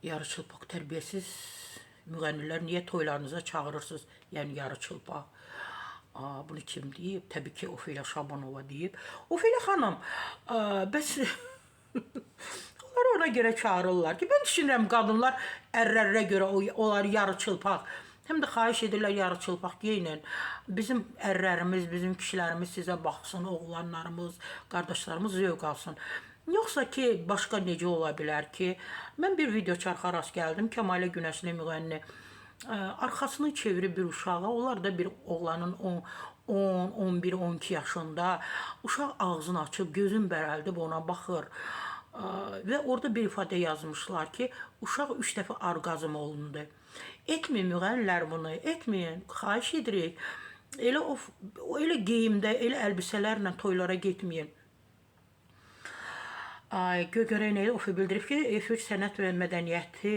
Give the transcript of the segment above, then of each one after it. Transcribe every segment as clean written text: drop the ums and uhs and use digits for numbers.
yarıçılpaq tərbiyəsiz müğənnilər niyə toylarınıza çağırırsınız? Yəni yarıçılpaq. Bunu kim deyib? Təbii ki, Ofelia Şabanova deyib. Ofelia xanım, bəs onları ona görə çağırırlar ki, mən düşünürəm qadınlar ərlərə görə onlar yarıçılpaq. Həm də xahiş edirlər yarıçılpaq geyinin. Bizim ərlərimiz, bizim kişilərimiz sizə baxsın, oğlanlarımız, qardaşlarımız zövq alsın. Yoxsa ki, başqa necə ola bilər ki, mən bir video çarxa rast gəldim, Kəmalə Günəşli müğənni arxasını çevirib bir uşağa, onlar da bir oğlanın 10, 11, 12 yaşında, uşaq ağzını açıb, gözün bərəldib ona baxır. Və orada bir ifadə yazmışlar ki, uşaq 3 dəfə orqazm olundu. Etməyin müğənnilər bunu, etməyin, xahiş edirik. Elə geyimdə, elə əlbisələrlə toylara getməyin. Göygörək neydi? Ofi bildirib ki, F3 sənət və mədəniyyəti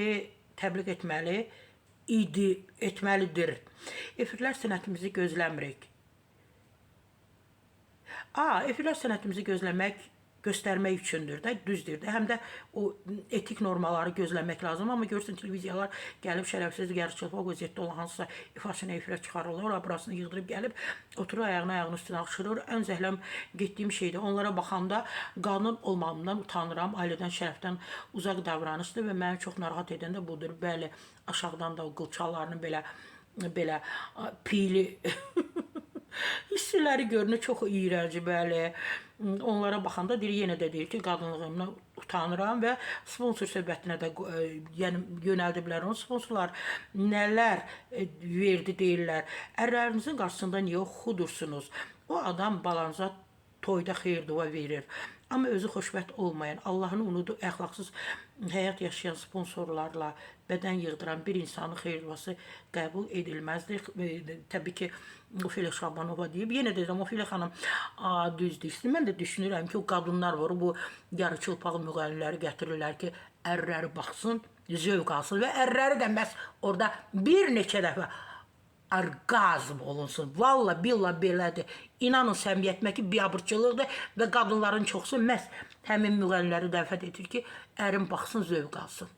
təbliğ etməlidir. Efirlər sənətimizi gözləmirik. Efirlər sənətimizi göstərmək üçündür də, düzdür də. Həm də o etik normaları gözləmək lazım. Amma görürsən, televiziyalar gəlib şərəfsiz, yarıçılpaq vəziyyətdə olan hansısa ifasını efirə çıxarırlar, burasını yığdırıb gəlib, oturur ayağının üstünə axşırır. Ən zəhləm getdiyim şeydir. Onlara baxanda qanun olmağımdan utanıram. Ailədən, şərəfdən uzaq davranışdır və məni çox narahat edən də budur. Bəli, aşağıdan da o qılçalarını belə piyli hissləri görünür, çox iyrənci, bəli. Onlara baxanda yenə də deyir ki, qadınlığımdan utanıram və sponsor söhbətinə də yönəldiblər. O sponsorlar nələr verdi deyirlər. Ərlərinizin qarşısında niyə xudursunuz? O adam balanıza toyda xeyir-dua verir. Amma özü xoşbəxt olmayan, Allahını unudu, əxlaqsız həyat yaşayan sponsorlarla bədən yığdıran bir insanın xeyir-duası qəbul edilməzdir. Təbii ki, Ofelia Şabanova deyib. Yenə deyirəm, Ofelia xanım düzdür. Mən də düşünürəm ki, o qadınlar var, bu yarıçılpaq müğənniləri gətirirlər ki, ərləri baxsın, zövq alsın və ərləri də məhz orada bir neçə dəfə orqazm olunsun. Valla, billah belədir. İnanın səmiyyətimə ki, biabırçılıqdır və qadınların çoxsu məhz həmin müğənniləri dəvət edir ki, ərin baxsın, zövq alsın.